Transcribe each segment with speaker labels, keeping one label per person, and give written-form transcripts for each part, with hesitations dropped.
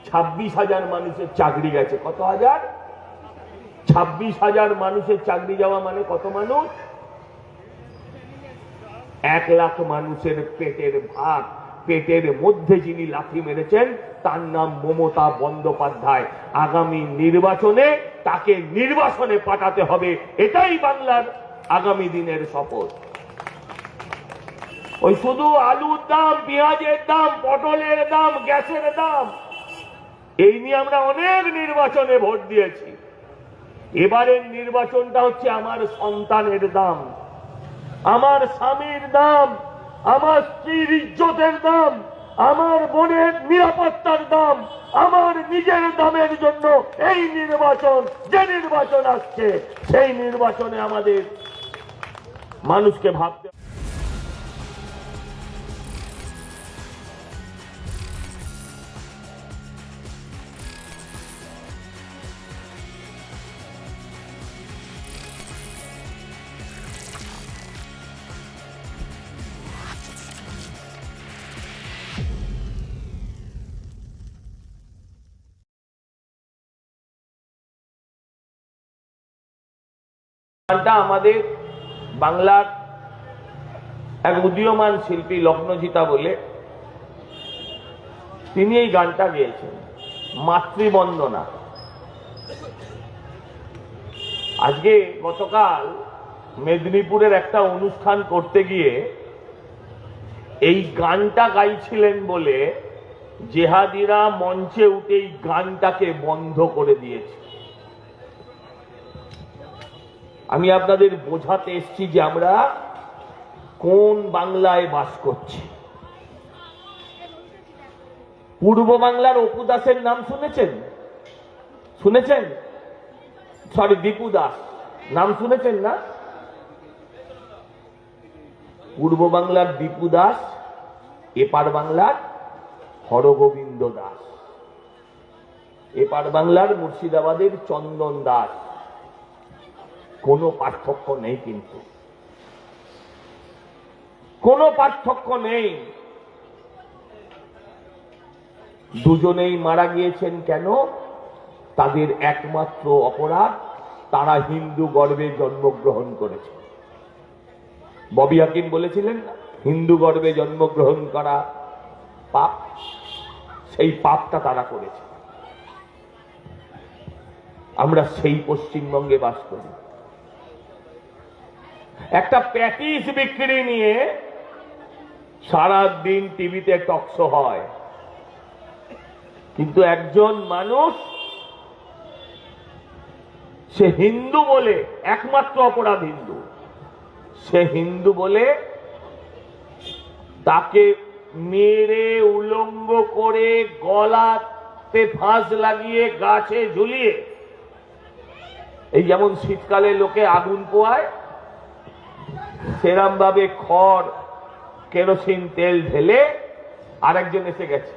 Speaker 1: 26,000 মানুষের চাকরি গেছে। কত হাজার? 26,000 মানুষের চাকরি যাওয়া মানে কত মানুষ? 1 লাখ মানুষের পেটের ভাত, পেটের মধ্যে যিনি লাথি মেরেছেন তার নাম মমতা বন্দ্যোপাধ্যায়। আগামী নির্বাচনে তাকে নির্বাসনে পাঠাতে হবে, এটাই বাংলার আগামী দিনের শপথ। ওই শুধু আলুর দাম, পেঁয়াজের দাম, পটলের দাম, গ্যাসের দাম, এই নিয়ে আমরা অনেক নির্বাচনে ভোট দিয়েছি। এবারের নির্বাচনটা হচ্ছে আমার সন্তানের দাম, আমার স্বামীর দাম, আমার স্ত্রীর ইজ্জতের দাম, আমার বোনের নিরাপত্তার দাম, আমার নিজের দামের জন্য এই নির্বাচন। যে নির্বাচন আসছে সেই নির্বাচনে আমাদের মানুষকে ভাবতে। গানটা আমাদের বাংলার এক উদীয়মান শিল্পী লগ্নজিতা বলে, তিনি এই গানটা গেয়েছেন, মাতৃবন্দনা। আজকে গতকাল মেদিনীপুরের একটা অনুষ্ঠান করতে গিয়ে এই গানটা গাইছিলেন বলে জেহাদিরা মঞ্চে উঠে এই গানটাকে বন্ধ করে দিয়েছে। আমি আপনাদের বোঝাতে এসেছি যে আমরা কোন বাংলায় বাস করছি। পূর্ব বাংলার অপু দাসের নাম শুনেছেন? শুনেছেন? সরি, দীপু দাস নাম শুনেছেন না? পূর্ব বাংলার দীপু দাস, এপার বাংলার হরগোবিন্দ দাস, এপার বাংলার মুর্শিদাবাদের চন্দন দাস। কোনো পার্থক্য নেই, কিন্তু কোনো পার্থক্য নেই। দুজনেই মারা গিয়েছেন কেন? তাদের একমাত্র অপরাধ, তারা হিন্দু গর্ভে জন্মগ্রহণ করেছে। ববি হাকিম বলেছিলেন হিন্দু গর্ভে জন্মগ্রহণ করা পাপ, সেই পাপটা তারা করেছে। আমরা সেই পশ্চিমবঙ্গে বাস করি। একটা প্যাটিস বিক্রি নিয়ে সারাদিন টিভিতে টকশো হয়, কিন্তু একজন মানুষ সে হিন্দু বলে, একমাত্র অপরাধ হিন্দু, সে হিন্দু বলে তাকে মেরে উলঙ্গ করে গলাতে ফাঁস লাগিয়ে গাছে ঝুলিয়ে, এই যেমন শীতকালে লোকে আগুন পোয়ায় সেরম ভাবে খড় কেরোসিন তেল ঢেলে আরেকজন এসে গেছে,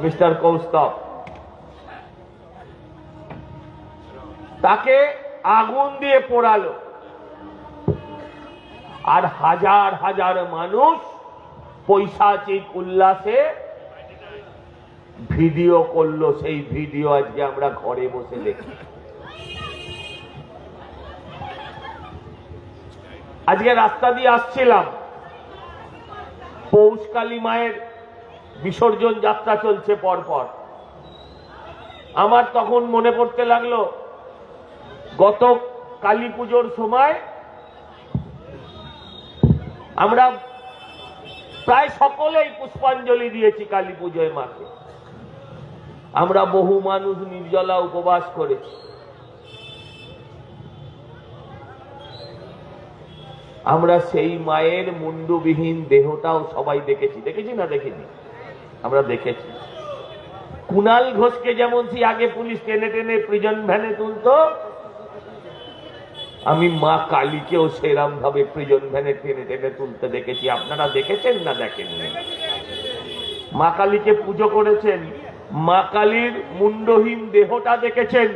Speaker 1: মিস্টার কৌস্তব, তাকে আগুন দিয়ে পোড়ালো। আর হাজার হাজার মানুষ পৈশাচিক উল্লাসে ভিডিও করলো। সেই ভিডিও আজকে আমরা ঘরে বসে দেখি। আজকে রাস্তা দিয়ে আসছিলাম, পৌষকালী মায়ের বিসর্জন যাত্রা চলছে পরপর। আমার তখন মনে পড়তে লাগলো, গত কালী পুজোর সময় আমরা প্রায় সকলেই পুষ্পাঞ্জলি দিয়েছি কালী পুজোয় মাকে। আমরা বহু মানুষ নির্জলা উপবাস করেছি। আমরা সেই মায়ের মুন্ডবিহীন দেহটাও সবাই দেখেছি। দেখেছি না দেখিনি? আমরা দেখেছি। কুণাল ঘোষকে যেমন আগে পুলিশ টেনে টেনে প্রিজন ভ্যানে তুলতো, আমি মা কালীকেও সেরাম ভাবে প্রিজন ভ্যানে টেনে টেনে তুলতে দেখেছি। আপনারা দেখেছেন না দেখেননি? মা কালীকে পুজো করেছেন, মা কালীর মুন্ডহীন দেহটা দেখেছেন,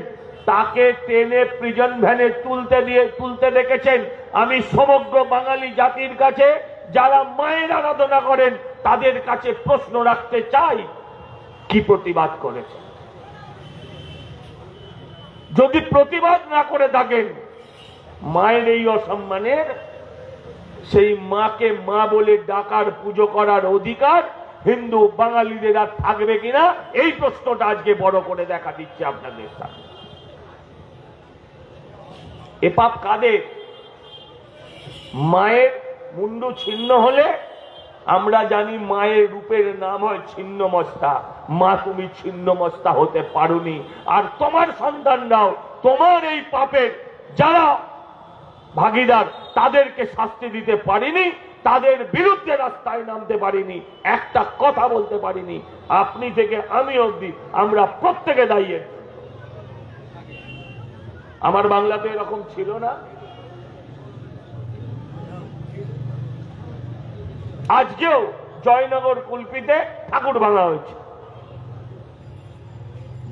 Speaker 1: তাকে টেনে প্রিজন ভ্যানে তুলতে দেখেছেন। আমি সমগ্র বাঙালি জাতির কাছে যারা মায়ের আরাধনা করেন তাদের কাছে প্রশ্ন রাখতে চাই, কি প্রতিবাদ করেছে? যদি প্রতিবাদ না করে থাকেন, মায়ের এই অসম্মানের, সেই মাকে মা বলে ডাকার পুজো করার অধিকার হিন্দু বাঙালিদের আর থাকবে কিনা, এই প্রশ্নটা আজকে বড় করে দেখা দিচ্ছে আপনাদের সামনে। এ পাপ কাদের? মায়ের মুন্ডু ছিন্ন হলে আমরা জানি মায়ের রূপের নাম হয় ছিন্নমস্তা। মা, তুমি ছিন্নমস্তা হতে পারোনি, আর তোমার সন্তানরাও তোমার এই পাপের যারা ভাগিদার তাদেরকে শাস্তি দিতে পারিনি, তাদের বিরুদ্ধে রাস্তায় নামতে পারিনি, একটা কথা বলতে পারিনি। আপনি থেকে আমি অবধি আমরা প্রত্যেকে দায়ী। আমার বাংলাতে এরকম ছিল না। আজকেও জয়নগর কুলপিতে ঠাকুর ভাঙা হয়েছে।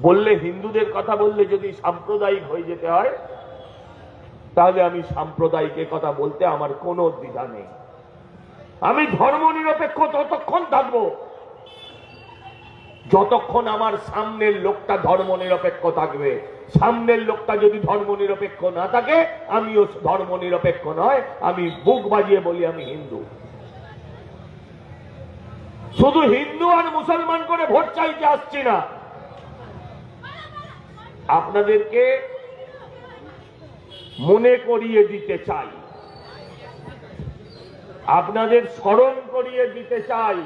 Speaker 1: বললে হিন্দুদের কথা বললে যদি সাম্প্রদায়িক হয়ে যেতে হয়, তাহলে আমি সাম্প্রদায়িকের কথা বলতে আমার কোনো দ্বিধা নেই। আমি ধর্মনিরপেক্ষ ততক্ষণ থাকবো যতক্ষণ আমার সামনের লোকটা ধর্মনিরপেক্ষ থাকবে। সামনের লোকটা যদি ধর্মনিরপেক্ষ না থাকে, আমিও ধর্মনিরপেক্ষ নয়। আমি বুক বাজিয়ে বলি আমি হিন্দু। শুধু হিন্দু আর মুসলমান করে ভোট চাইতে আসছি না, আপনাদেরকে মনে করিয়ে দিতে চাই, আপনাদের স্মরণ করিয়ে দিতে চাই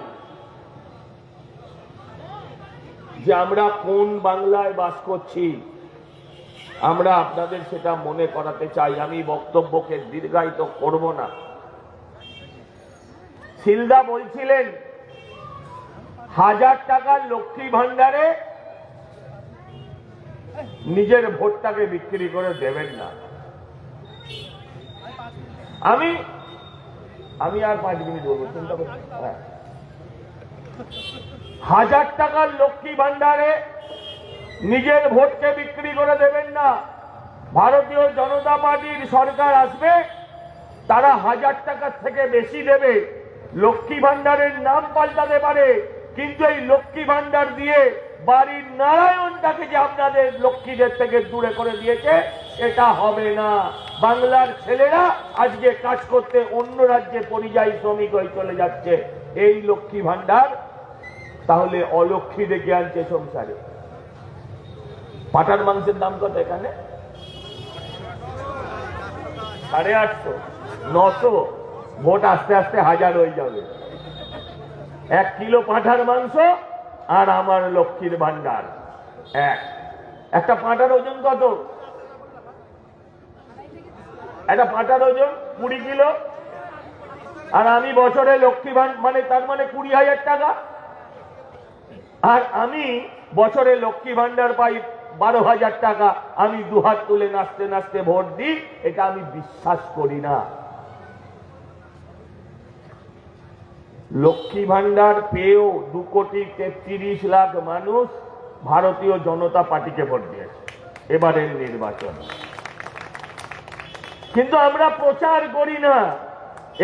Speaker 1: যে আমরা কোন বাংলায় বাস করছি। আমরা আপনাদের সেটা মনে করাতে চাই। আমি বক্তব্যকে দীর্ঘায়িত করব না। শিলদা বলছিলেন 1000 টাকার লক্ষ্মী ভান্ডারে নিজের ভোটটাকে বিক্রি করে দেবেন না। আমি আর 5 মিনিট বলবো, চিন্তা করছি। 1000 টাকার লক্ষ্মী ভান্ডারে নিজের ভোটকে বিক্রি করে দেবেন না। ভারতীয় জনতা পার্টির সরকার আসবে, তারা 1000 টাকার থেকে বেশি দেবে। লক্ষ্মী ভান্ডারের নাম পাল্টাতে পারে, কিন্তু এই লক্ষ্মী ভান্ডার দিয়ে বাড়ির নারায়ণটাকে যে আপনাদের লক্ষ্মীদের থেকে দূরে করে দিয়েছে, এটা হবে না। বাংলার ছেলেরা আজকে কাজ করতে অন্য রাজ্যে পরিযায়ী শ্রমিক হয়ে চলে যাচ্ছে। এই লক্ষ্মী ভান্ডার তাহলে অলক্ষ্মী ডেকে আনছে সংসারে। পাঠার মাংসের দাম কত এখানে? 850, 900। ভোট আস্তে আস্তে 1000 হয়ে যাবে। 1 কিলো পাঁঠার মাংস আর আমার লক্ষ্মীর ভান্ডার একটা পাঁঠার ওজন কত? একটা পাঁঠার ওজন 20 কিলো। আর আমি বছরে লক্ষ্মী ভান্ডার মানে তার মানে 20,000 টাকা। আর আমি বছরে লক্ষ্মী ভান্ডার পাই 12,000 টাকা। আমি দুহাত তুলে নাচতে নাচতে ভোট দিই, এটা আমি বিশ্বাস করি না। লক্ষ্মী ভান্ডার পেয়েও 2,33,00,000 মানুষ ভারতীয় জনতা পার্টিকে ভোট দিয়েছে এবারের নির্বাচন। কিন্তু আমরা প্রচার করি না।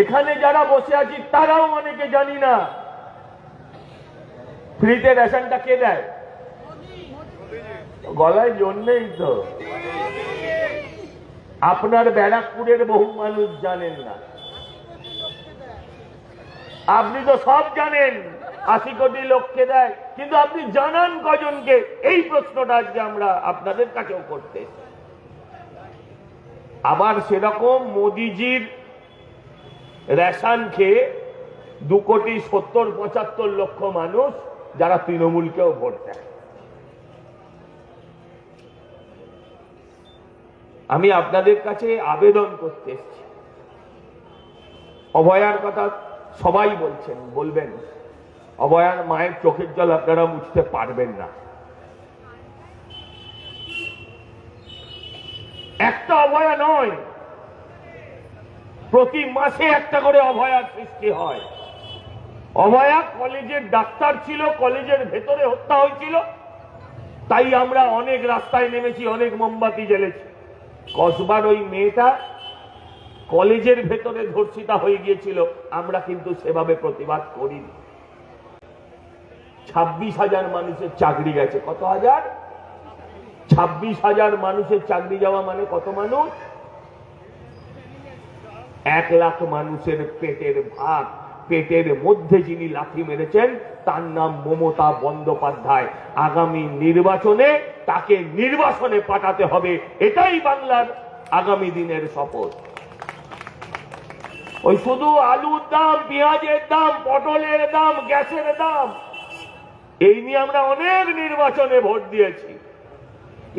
Speaker 1: এখানে যারা বসে আছি তারাও অনেকে জানি না ফ্রিতে রেশনটা কে দেয়। গলায় জোর নেই তো। আপনার ব্যারাকপুরের বহু মানুষ জানেন না। আপনি তো সব জানেন 80 কোটি লোককে দেয়, কিন্তু আপনি জানান কজনকে? এই প্রশ্নটা আজকে আমরা আপনাদের কাছেও করতে। আবার সেরকম মোদিজির রেশন খেয়ে 2,70-75 লক্ষ মানুষ যারা তৃণমূলকেও ভোট দেয়। আমি আপনাদের কাছে আবেদন করতে এসেছি। অভয়ার কথা সবাই বলছেন, বলবেন। অভয়ার মায়ের চোখের জল আপনারা মুছতে পারবেন না। একটা অভয়া নয়, প্রতি মাসে একটা করে অভয়ার সৃষ্টি হয়। অভয়া কলেজের ডাক্তার ছিল, কলেজের ভেতরে হত্যা হয়েছিল, তাই আমরা অনেক রাস্তায় নেমেছি, অনেক মোমবাতি জ্বেলেছি। কসবার ওই মেয়েটা কলেজের ভেতরে ধর্ষিতা হয়ে গিয়েছিল, আমরা কিন্তু সেভাবে প্রতিবাদ করিনি। 26,000 মানুষের চাকরি গেছে। কত হাজার? 26,000 মানুষের চাকরি যাওয়া মানে কত মানুষ? 1 লাখ মানুষের পেটের ভাত, পেটের মধ্যে যিনি লাথি মেরেছেন তার নাম মমতা বন্দ্যোপাধ্যায়। আগামী নির্বাচনে তাকে নির্বাসনে পাঠাতে হবে, এটাই বাংলার আগামী দিনের শপথ। ওই শুধু আলুর দাম, পেঁয়াজের দাম, পটলের দাম, গ্যাসের দাম, এই নিয়ে আমরা অনেক নির্বাচনে ভোট দিয়েছি।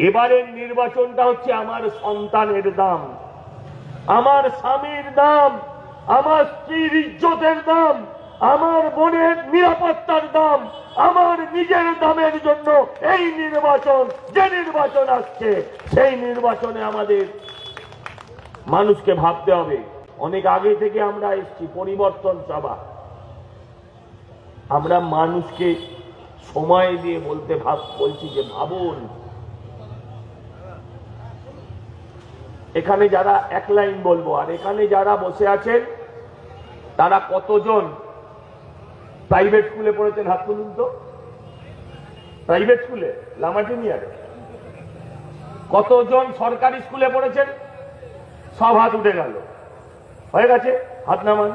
Speaker 1: এবারের নির্বাচনটা হচ্ছে আমার সন্তানের দাম, আমার স্বামীর দাম, আমার স্ত্রীর ইজ্জতের দাম, আমার বোনের নিরাপত্তার দাম, আমার নিজের দামের জন্য এই নির্বাচন, যে নির্বাচন আসছে সেই নির্বাচনে আমাদের মানুষকে ভাবতে হবে। অনেক আগে থেকে আমরা এসেছি পরিবর্তন সভা, আমরা মানুষকে সময় দিয়ে বলছি যে ভাবুন, এখানে যারা এক লাইন বলবো, আর এখানে যারা বসে আছেন তারা কতজন প্রাইভেট স্কুলে পড়েছেন? হাত তুলুন তো। প্রাইভেট স্কুলে, লামাটিনিয়ারে। কতজন সরকারি স্কুলে পড়েছেন? সব হাত উঠে গেল, হয়ে গেছে, হাত নামান।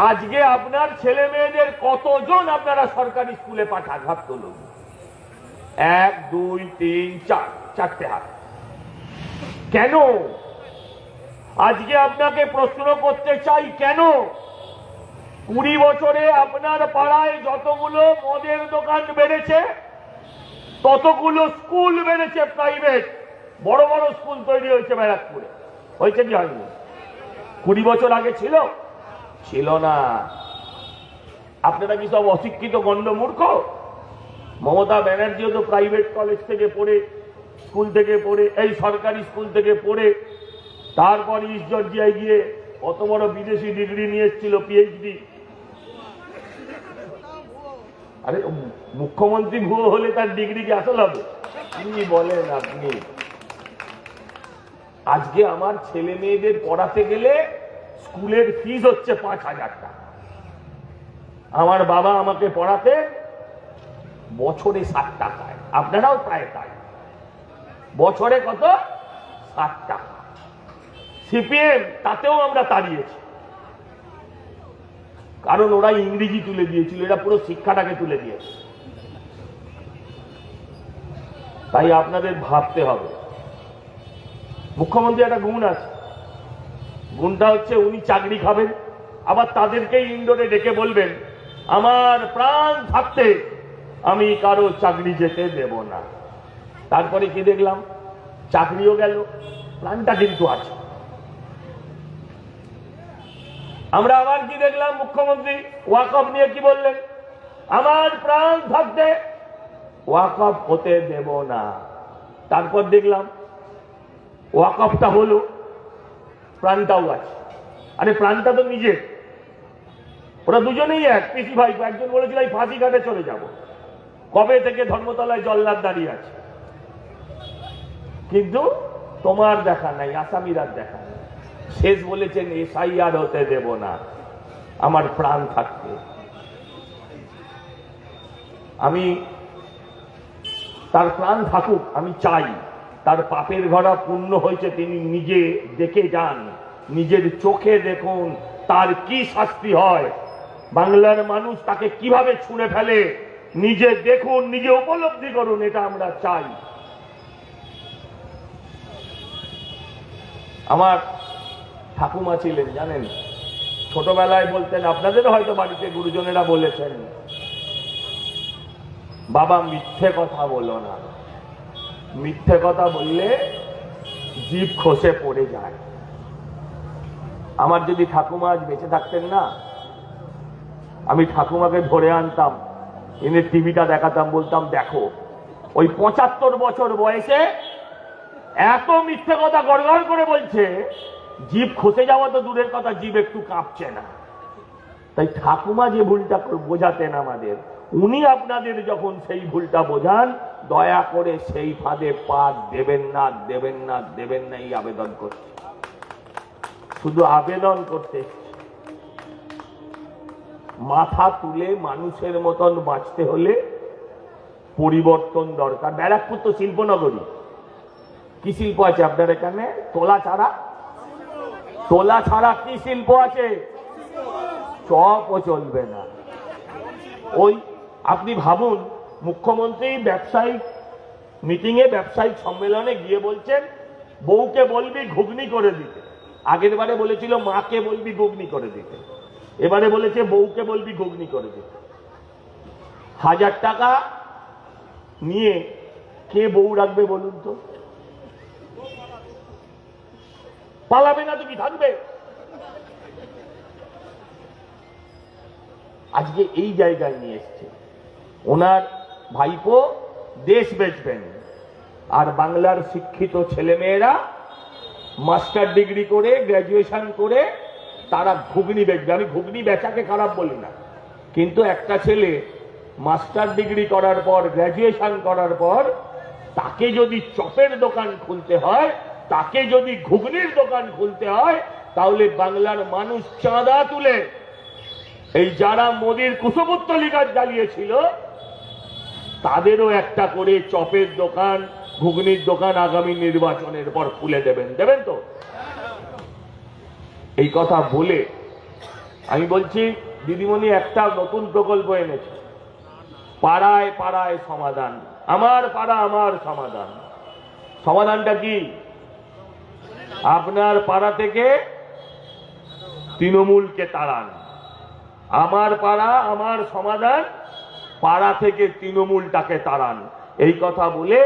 Speaker 1: আজকে আপনার ছেলে মেয়েদের কতজন আপনারা সরকারি স্কুলে পাঠান? হাত তুলুন। 1, 2, 3, 4, 4টে হাত। কেন? আজকে আপনাকে প্রশ্ন করতে চাই, কেন 20 বছরে আপনার পাড়ায় যতগুলো মদের দোকান বেড়েছে ততগুলো স্কুল বেড়েছে প্রাইভেট, বড় বড় স্কুল তৈরি হয়েছে ব্যারাকপুরে। হয়েছে কি হয়নি? 20 বছর আগে ছিল? ছিল না। আপনারা কি সব অশিক্ষিত গণ্ডমূর্খ? মমতা ব্যানার্জিও তো প্রাইভেট কলেজ থেকে পড়ে, স্কুল থেকে পড়ে, এই সরকারি স্কুল থেকে পড়ে তারপর ইস্ট জর্জিয়ায় গিয়ে কত বড় বিদেশি ডিগ্রি নিয়ে এসেছিল, পিএইচডি। আরে মুখ্যমন্ত্রী ভুয়ো হলে তার ডিগ্রি কি আসল হবে? কি বলেন আপনি? আজকে আমার ছেলে মেয়েদের পড়াতে গেলে স্কুলের ফিস হচ্ছে 5,000 টাকা। আমার বাবা আমাকে পড়াতে বছরে 60 টাকায়, আপনারাও প্রায় তাই। বছরে কত? 60 টাকা। সিপিএম তাতেও আমরা তাড়িয়েছি, কারণ ওরা ইংরেজি তুলে দিয়েছিল, এরা পুরো শিক্ষাটাকে তুলে দিয়েছে। তাই আপনাদের ভাবতে হবে। মুখ্যমন্ত্রী একটা গুণ আছে, গুণটা হচ্ছে উনি চাকরি খাবেন, আবার তাদেরকেই ইন্ডোরে ডেকে বলবেন আমার প্রাণ থাকতে আমি কারো চাকরি যেতে দেব না। তারপরে কি দেখলাম? চাকরিও গেল, প্রাণটা কিন্তু আছে। আমরা আবার কি দেখলাম? মুখ্যমন্ত্রী ওয়াকফ নিয়ে কি বললেন? আমার প্রাণ থাকতে ওয়াকফ হতে দেব না। তারপর দেখলাম ওয়াকফটা হলো, প্রাণটাও আছে। আরে প্রাণটা তো নিজের, ওরা দুজনেই এক, পিসি ভাই। একজন বলেছিল এই ফাঁসি ঘাটে চলে যাব, কবে থেকে ধর্মতলায় জল্লাদ দাঁড়িয়ে আছে, কিন্তু তোমার দেখা নাই, আসামিরার দেখা নাই। শেষ বলেছেন এসআইআর হতে দেব না, আমার প্রাণ থাকতে। আমি তার প্রাণ থাকুক, আমি চাই। তার পাপের ঘরা পূর্ণ হয়েছে, তিনি নিজে দেখে যান, নিজের চোখে দেখুন তার কি শাস্তি হয়, বাংলার মানুষ তাকে কিভাবে ছুঁড়ে ফেলে, নিজে দেখুন, নিজে উপলব্ধি করুন, এটা আমরা চাই। আমার ঠাকুমা ছিলেন জানেন, ছোটবেলায় বলতেন, আপনাদের হয়তো বাড়িতে গুরুজনেরা বলেছেন, বাবা মিথ্যে কথা বলো না, মিথ্যে কথা বললে জিভ খসে পড়ে যায়। আমার যদি ঠাকুমা আজ বেঁচে থাকতেন না, আমি ঠাকুমাকে ধরে আনতাম, এনে টিভিটা দেখাতাম, বলতাম দেখো ওই 75 বছর বয়সে এত মিথ্যে কথা গড়গড় করে বলছে, জিভ খসে যাওয়া তো দূরের কথা, জিভ একটু কাঁপছে না। তাই ঠাকুমা যে ভুলটা বোঝাতেন আমাদের, উনি আপনাদের যখন সেই ভুলটা বোঝান, দয়া করে সেই ফাঁদে পা দেবেন না, দেবেন না, দেবেন না, এই আবেদন করছি। শুধু আবেদন করতে এসেছি। মাথা তুলে মানুষের মতন বাঁচতে হলে পরিবর্তন দরকার। ব্যারাকপুর তো শিল্পনগরী, কি শিল্প আছে আপনার এখানে? তোলা ছাড়া, তোলা ছাড়া কি শিল্প আছে? চপও চলবে না। ওই আপনি ভাবুন, মুখ্যমন্ত্রী ব্যবসায়িক মিটিংয়ে, ব্যবসায়িক সম্মেলনে গিয়ে বলছেন বউকে বলবি ঘুগনি করে দিতে। আগের বারে বলেছিল মাকে বলবি ঘুগনি করে দিতে, এবারে বলেছে বউকে বলবি ঘুগনি করে দিতে। 1000 টাকা নিয়ে কে বউ রাখবে বলুন তো? পালাবে না তো কি থাকবে? আজকে এই জায়গায় নিয়ে এসছে। ওনার ভাইপো দেশ বেচবেন, আর বাংলার শিক্ষিত ছেলেমেয়েরা মাস্টার ডিগ্রি করে, গ্র্যাজুয়েশন করে তারা ঘুগনি বেচবে। আমি ঘুগনি বেচাকে খারাপ বলি না, কিন্তু একটা ছেলে মাস্টার ডিগ্রি করার পর, গ্র্যাজুয়েশন করার পর, তাকে যদি চপের দোকান খুলতে হয়, তাকে যদি ঘুগনির দোকান খুলতে হয়, তাহলে বাংলার মানুষ চাঁদা তুলে, এই যারা মোদির কুশপুত্তলিকা জ্বালিয়েছিল তাদেরও একটা করে চপের দোকান, ঘুগনির দোকান আগামী নির্বাচনের পর খুলে দেবেন। দেবেন তো? এই কথা বলে আমি বলছি, দিদিমণি একটা নতুন প্রকল্প এনেছে, পাড়ায় পাড়ায় সমাধান। আমার পাড়া আমার সমাধান। সমাধানটা কি? আপনার পাড়া থেকে তৃণমূলকে তাড়ান। আমার পাড়া আমার সমাধান, পাড়া থেকে তৃণমূলটাকে তাড়ান। এই কথা বলে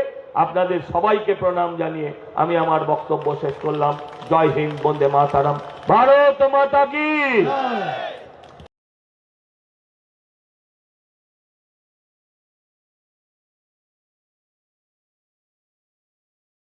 Speaker 1: আপনাদের সবাইকে প্রণাম জানিয়ে আমি আমার বক্তব্য শেষ করলাম। জয় হিন্দ, বন্দে মাতরম, ভারত মাতা কি।